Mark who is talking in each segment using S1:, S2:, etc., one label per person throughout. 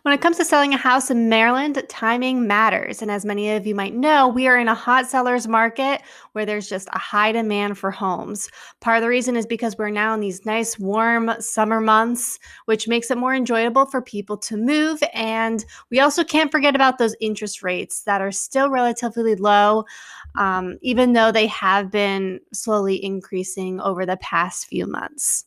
S1: When it comes to selling a house in Maryland, timing matters. And as many of you might know, we are in a hot seller's market where there's just a high demand for homes. Part of the reason is because we're now in these nice, warm summer months, which makes it more enjoyable for people to move. And we also can't forget about those interest rates that are still relatively low, even though they have been slowly increasing over the past few months.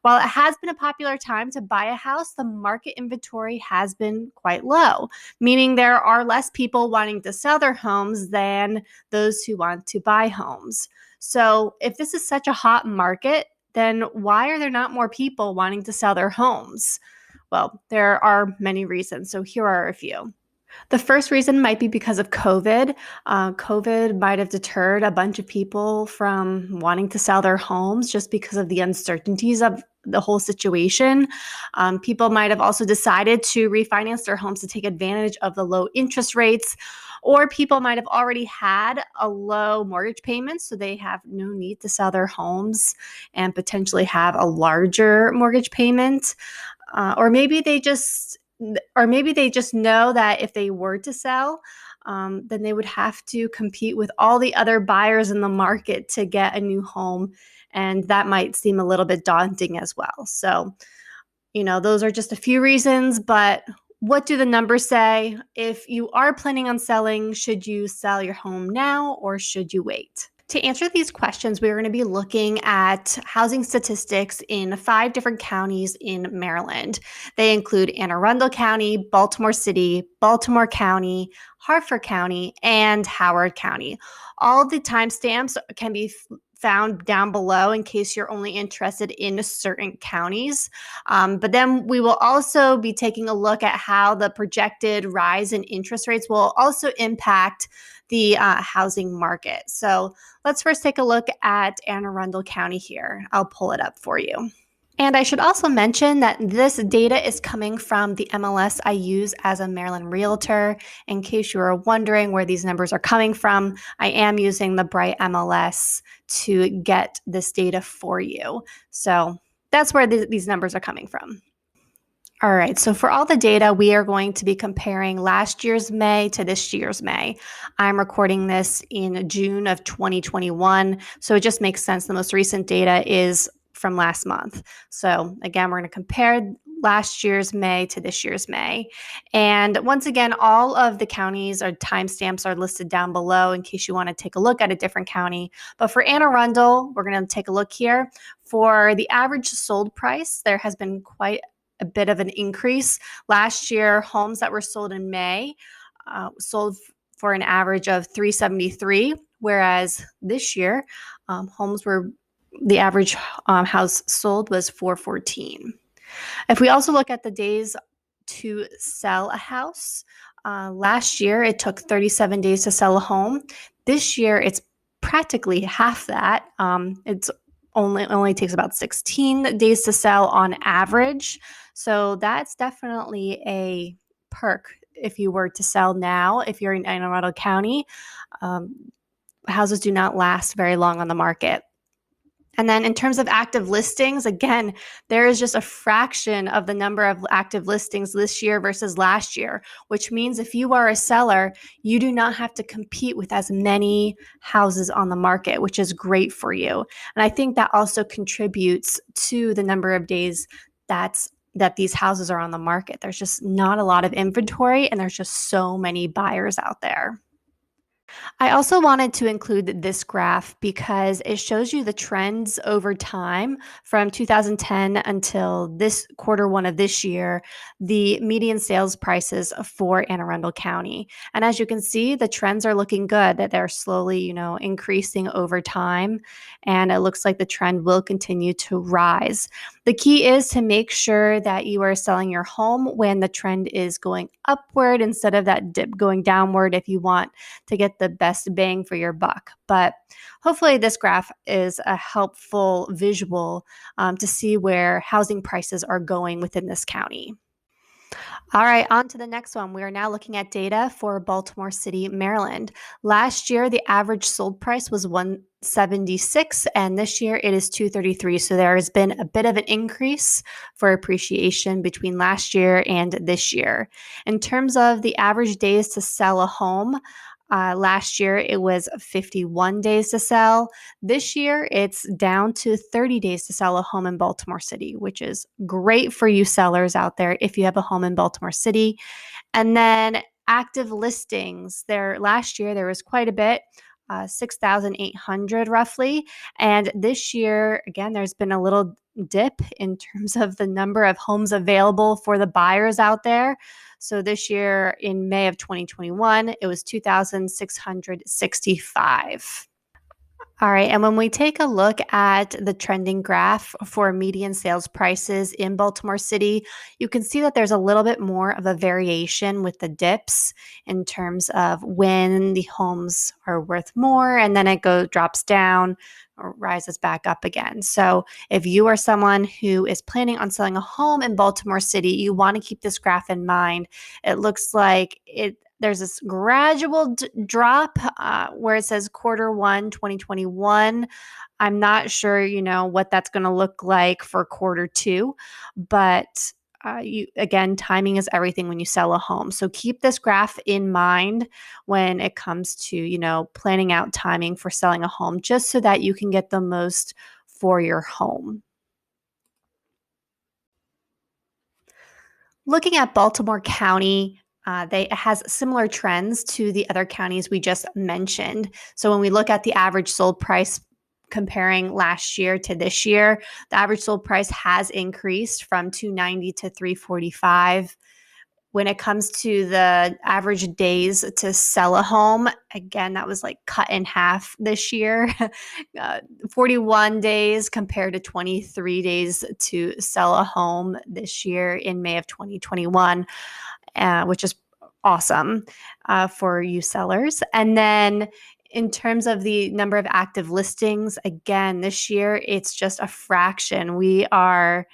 S1: While it has been a popular time to buy a house, the market inventory has been quite low, meaning there are less people wanting to sell their homes than those who want to buy homes. So if this is such a hot market, then why are there not more people wanting to sell their homes? Well, there are many reasons. So here are a few. The first reason might be because of COVID. COVID might have deterred a bunch of people from wanting to sell their homes just because of the uncertainties of the whole situation. People might have also decided to refinance their homes to take advantage of the low interest rates, or people might have already had a low mortgage payment, so they have no need to sell their homes and potentially have a larger mortgage payment. Or maybe they just know that if they were to sell, then they would have to compete with all the other buyers in the market to get a new home. And that might seem a little bit daunting as well. So, those are just a few reasons, but what do the numbers say? If you are planning on selling, should you sell your home now or should you wait? To answer these questions, we're going to be looking at housing statistics in 5 different counties in Maryland. They include Arundel County, Baltimore City, Baltimore County, Harford County, and Howard County. All of the timestamps can be found down below in case you're only interested in certain counties. But then we will also be taking a look at how the projected rise in interest rates will also impact the housing market. So let's first take a look at Anne Arundel County here. I'll pull it up for you. And I should also mention that this data is coming from the MLS I use as a Maryland realtor. In case you are wondering where these numbers are coming from, I am using the Bright MLS to get this data for you. So that's where these numbers are coming from. All right, so for all the data, we are going to be comparing last year's May to this year's May. I'm recording this in June of 2021, so it just makes sense. The most recent data is from last month. So again, we're going to compare last year's May to this year's May. And once again, all of the counties or timestamps are listed down below in case you want to take a look at a different county. But for Anne Arundel, we're going to take a look here. For the average sold price, there has been quite a bit of an increase. Last year, homes that were sold in May sold for an average of $373, whereas this year, the average house sold was $414. If we also look at the days to sell a house, last year it took 37 days to sell a home. This year it's practically half that. It's only takes about 16 days to sell on average. So that's definitely a perk if you were to sell now. If you're in Anne Arundel County, houses do not last very long on the market. And then in terms of active listings, again, there is just a fraction of the number of active listings this year versus last year, which means if you are a seller, you do not have to compete with as many houses on the market, which is great for you. And I think that also contributes to the number of days that these houses are on the market. There's just not a lot of inventory, and there's just so many buyers out there. I also wanted to include this graph because it shows you the trends over time from 2010 until this quarter one of this year, the median sales prices for Anne Arundel County. And as you can see, the trends are looking good, that they're slowly, increasing over time. And it looks like the trend will continue to rise. The key is to make sure that you are selling your home when the trend is going upward instead of that dip going downward if you want to get the best bang for your buck. But hopefully this graph is a helpful visual to see where housing prices are going within this county. All right, on to the next one. We are now looking at data for Baltimore City, Maryland. Last year, the average sold price was 276, and this year it is 233. So there has been a bit of an increase for appreciation between last year and this year. In terms of the average days to sell a home, last year it was 51 days to sell. This year it's down to 30 days to sell a home in Baltimore City, which is great for you sellers out there if you have a home in Baltimore City. And then active listings, there last year there was quite a bit. 6,800 roughly. And this year, again, there's been a little dip in terms of the number of homes available for the buyers out there. So this year in May of 2021, it was 2,665. All right, and when we take a look at the trending graph for median sales prices in Baltimore City, you can see that there's a little bit more of a variation with the dips in terms of when the homes are worth more, and then it drops down or rises back up again. So if you are someone who is planning on selling a home in Baltimore City, you want to keep this graph in mind. It looks like there's this gradual drop where it says Q1 2021. I'm not sure, what that's going to look like for Q2, but again, timing is everything when you sell a home. So keep this graph in mind when it comes to, planning out timing for selling a home, just so that you can get the most for your home. Looking at Baltimore County, it has similar trends to the other counties we just mentioned. So when we look at the average sold price comparing last year to this year, the average sold price has increased from 290 to 345. When it comes to the average days to sell a home, again, that was like cut in half this year. 41 days compared to 23 days to sell a home this year in May of 2021, which is awesome for you sellers. And then in terms of the number of active listings, again, this year, it's just a fraction. We are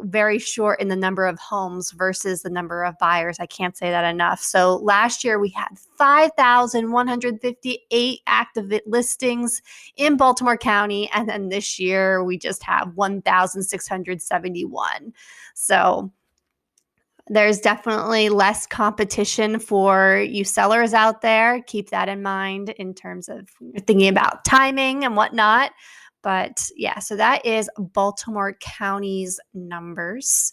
S1: very short in the number of homes versus the number of buyers. I can't say that enough. So last year we had 5,158 active listings in Baltimore County. And then this year we just have 1,671. So there's definitely less competition for you sellers out there. Keep that in mind in terms of thinking about timing and whatnot. But yeah, so that is Baltimore County's numbers.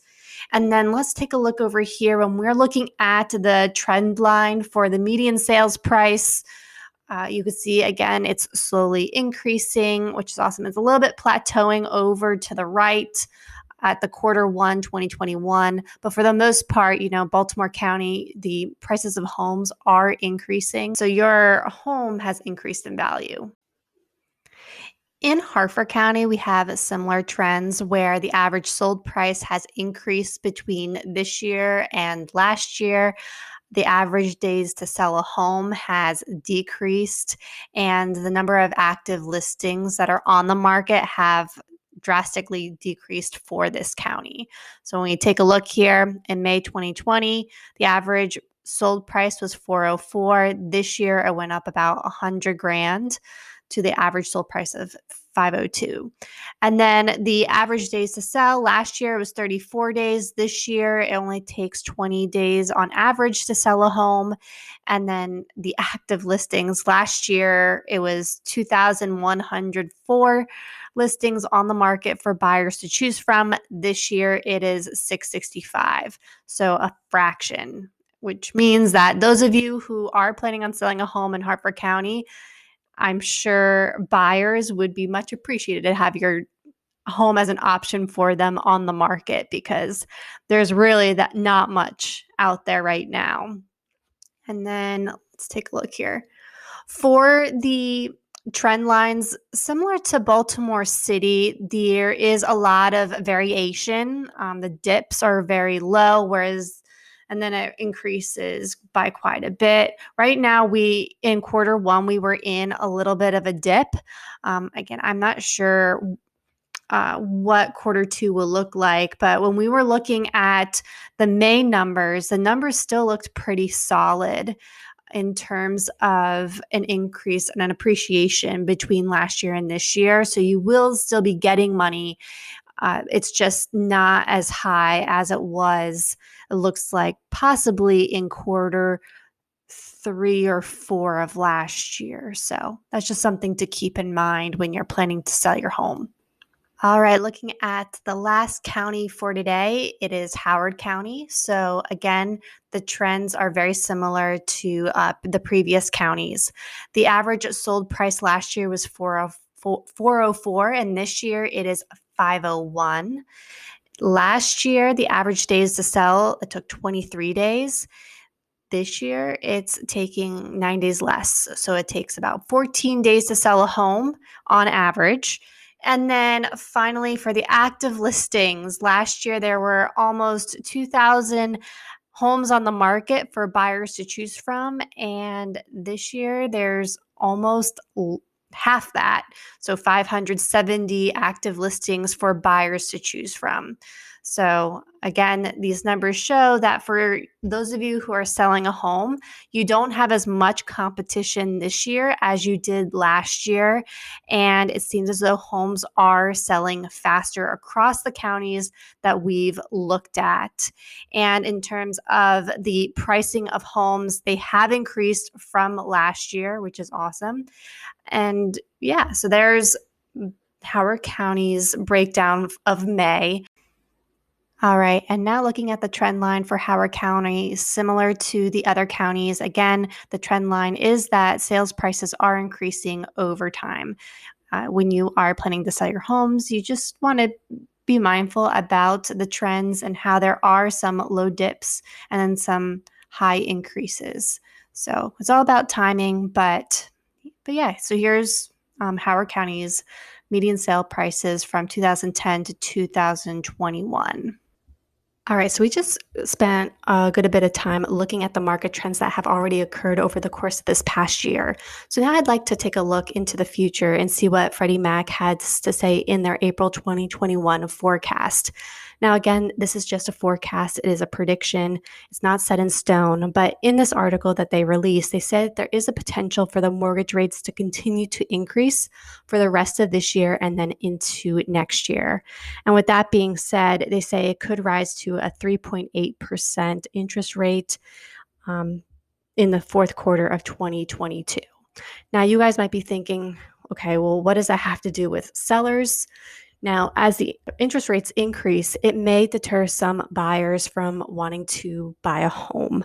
S1: And then let's take a look over here when we're looking at the trend line for the median sales price. You can see, again, it's slowly increasing, which is awesome. It's a little bit plateauing over to the right at the Q1 2021. But for the most part, Baltimore County, the prices of homes are increasing. So your home has increased in value. In Harford County, we have similar trends where the average sold price has increased between this year and last year. The average days to sell a home has decreased, and the number of active listings that are on the market have drastically decreased for this county. So when we take a look here in May 2020, the average sold price was 404. This year, it went up about $100,000 to the average sold price of 502. And then the average days to sell last year was 34 days. This year, it only takes 20 days on average to sell a home. And then the active listings last year, it was 2,104 listings on the market for buyers to choose from. This year, it is 665. So a fraction, which means that those of you who are planning on selling a home in Harford County, I'm sure buyers would be much appreciated to have your home as an option for them on the market, because there's really not much out there right now. And then let's take a look here. For the trend lines, similar to Baltimore City, there is a lot of variation. The dips are very low, and then it increases by quite a bit. Right now, in Q1, we were in a little bit of a dip. Again, I'm not sure what Q2 will look like, but when we were looking at the May numbers, the numbers still looked pretty solid. in terms of an increase and an appreciation between last year and this year. So you will still be getting money. It's just not as high as it was, it looks like, possibly in quarter 3 or 4 of last year. So that's just something to keep in mind when you're planning to sell your home. All right, looking at the last county for today, it is Howard County. So again, the trends are very similar to the previous counties. The average sold price last year was 404, and this year it is 501. Last year, the average days to sell, it took 23 days. This year, it's taking 9 days less. So it takes about 14 days to sell a home on average. And then finally, for the active listings, last year there were almost 2,000 homes on the market for buyers to choose from. And this year there's almost half that. So 570 active listings for buyers to choose from. So again, these numbers show that for those of you who are selling a home, you don't have as much competition this year as you did last year. And it seems as though homes are selling faster across the counties that we've looked at. And in terms of the pricing of homes, they have increased from last year, which is awesome. And yeah, so there's Howard County's breakdown of May. All right, and now looking at the trend line for Howard County, similar to the other counties, again, the trend line is that sales prices are increasing over time. When you are planning to sell your homes, you just want to be mindful about the trends and how there are some low dips and then some high increases. So it's all about timing, but yeah, so here's Howard County's median sale prices from 2010 to 2021. All right, so we just spent a good bit of time looking at the market trends that have already occurred over the course of this past year. So now I'd like to take a look into the future and see what Freddie Mac had to say in their April 2021 forecast. Now, again, this is just a forecast. It is a prediction. It's not set in stone. But in this article that they released, they said there is a potential for the mortgage rates to continue to increase for the rest of this year and then into next year. And with that being said, they say it could rise to a 3.8% interest rate in the fourth quarter of 2022. Now, you guys might be thinking, okay, well, what does that have to do with sellers? Now, as the interest rates increase, it may deter some buyers from wanting to buy a home.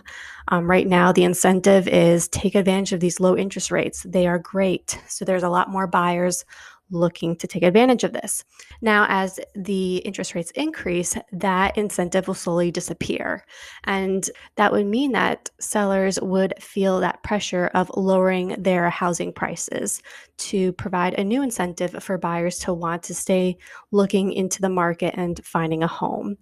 S1: Right now, the incentive is take advantage of these low interest rates. They are great. So there's a lot more buyers looking to take advantage of this. Now, as the interest rates increase, that incentive will slowly disappear. And that would mean that sellers would feel that pressure of lowering their housing prices to provide a new incentive for buyers to want to stay looking into the market and finding a home.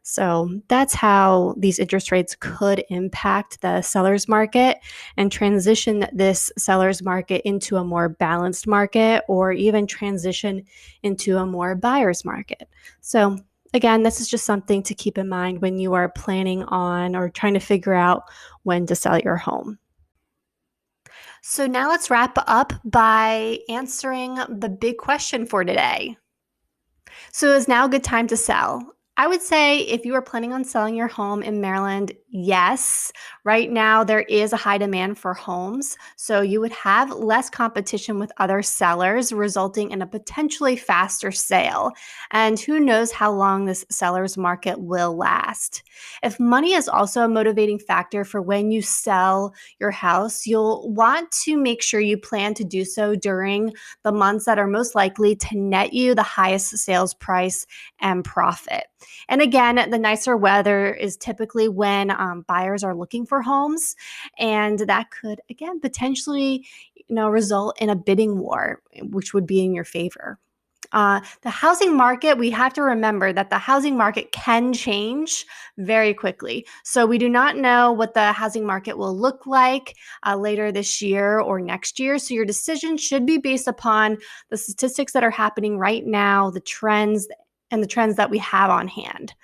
S1: So that's how these interest rates could impact the seller's market and transition this seller's market into a more balanced market, or even transition into a more buyer's market. So again, this is just something to keep in mind when you are planning on or trying to figure out when to sell your home. So now let's wrap up by answering the big question for today. So is now a good time to sell? I would say if you are planning on selling your home in Maryland, yes. Right now, there is a high demand for homes, so you would have less competition with other sellers, resulting in a potentially faster sale. And who knows how long this seller's market will last. If money is also a motivating factor for when you sell your house, you'll want to make sure you plan to do so during the months that are most likely to net you the highest sales price and profit. And again, the nicer weather is typically when buyers are looking for homes, and that could, again, potentially, result in a bidding war, which would be in your favor. The housing market, we have to remember that the housing market can change very quickly. So we do not know what the housing market will look like later this year or next year. So your decision should be based upon the statistics that are happening right now, the trends, and the trends that we have on hand.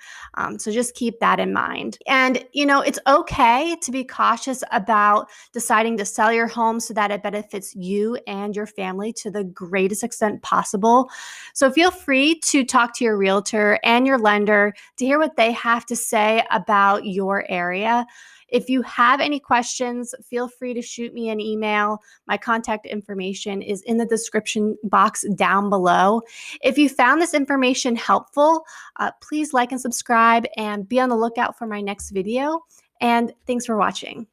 S1: So just keep that in mind. And, it's okay to be cautious about deciding to sell your home so that it benefits you and your family to the greatest extent possible. So feel free to talk to your realtor and your lender to hear what they have to say about your area. If you have any questions, feel free to shoot me an email. My contact information is in the description box down below. If you found this information helpful, please like and subscribe and be on the lookout for my next video. And thanks for watching.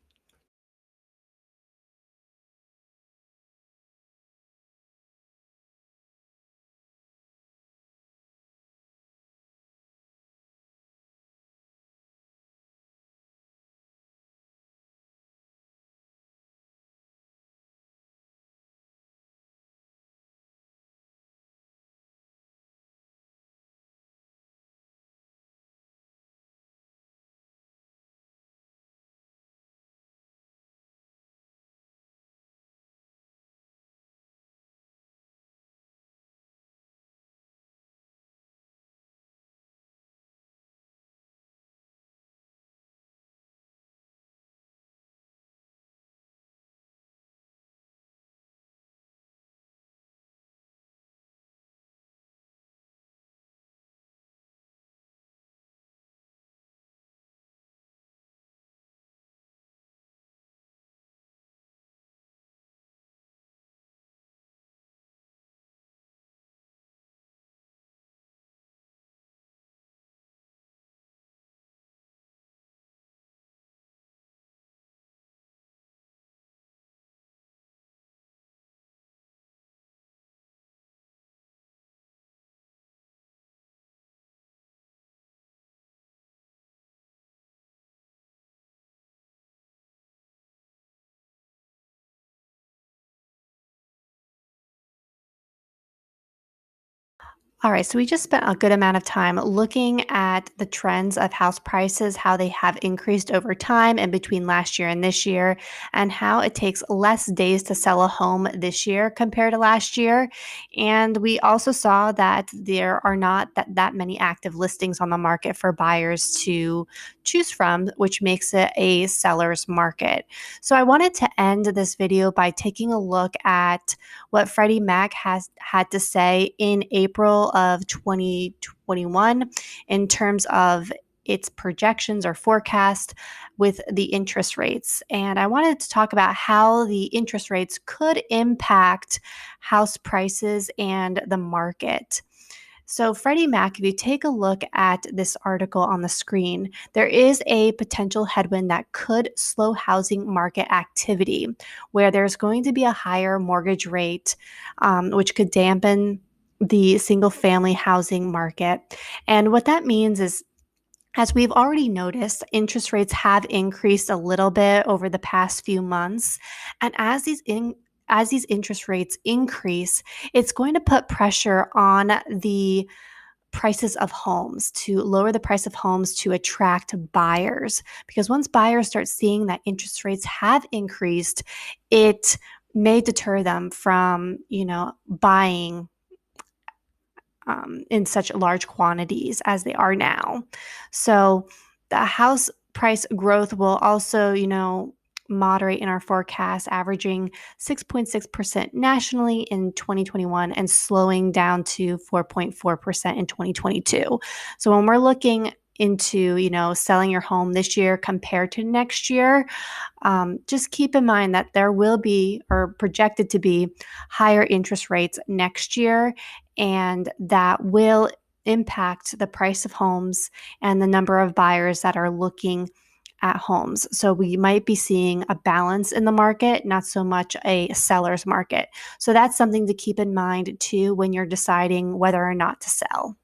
S1: All right, so we just spent a good amount of time looking at the trends of house prices, how they have increased over time and between last year and this year, and how it takes less days to sell a home this year compared to last year. And we also saw that there are not that many active listings on the market for buyers to choose from, which makes it a seller's market. So I wanted to end this video by taking a look at what Freddie Mac has had to say in April of 2021 in terms of its projections or forecast with the interest rates. And I wanted to talk about how the interest rates could impact house prices and the market. So, Freddie Mac, if you take a look at this article on the screen, there is a potential headwind that could slow housing market activity, where there's going to be a higher mortgage rate, which could dampen the single family housing market. And what that means is, as we've already noticed, interest rates have increased a little bit over the past few months. And as these interest rates increase, it's going to put pressure on the prices of homes, to lower the price of homes to attract buyers. Because once buyers start seeing that interest rates have increased, it may deter them from, buying in such large quantities as they are now. So the house price growth will also, moderate in our forecast, averaging 6.6% nationally in 2021 and slowing down to 4.4% in 2022. So when we're looking into, selling your home this year compared to next year, just keep in mind that there will be, or projected to be, higher interest rates next year, and that will impact the price of homes and the number of buyers that are looking at homes. So we might be seeing a balance in the market, not so much a seller's market. So that's something to keep in mind too when you're deciding whether or not to sell.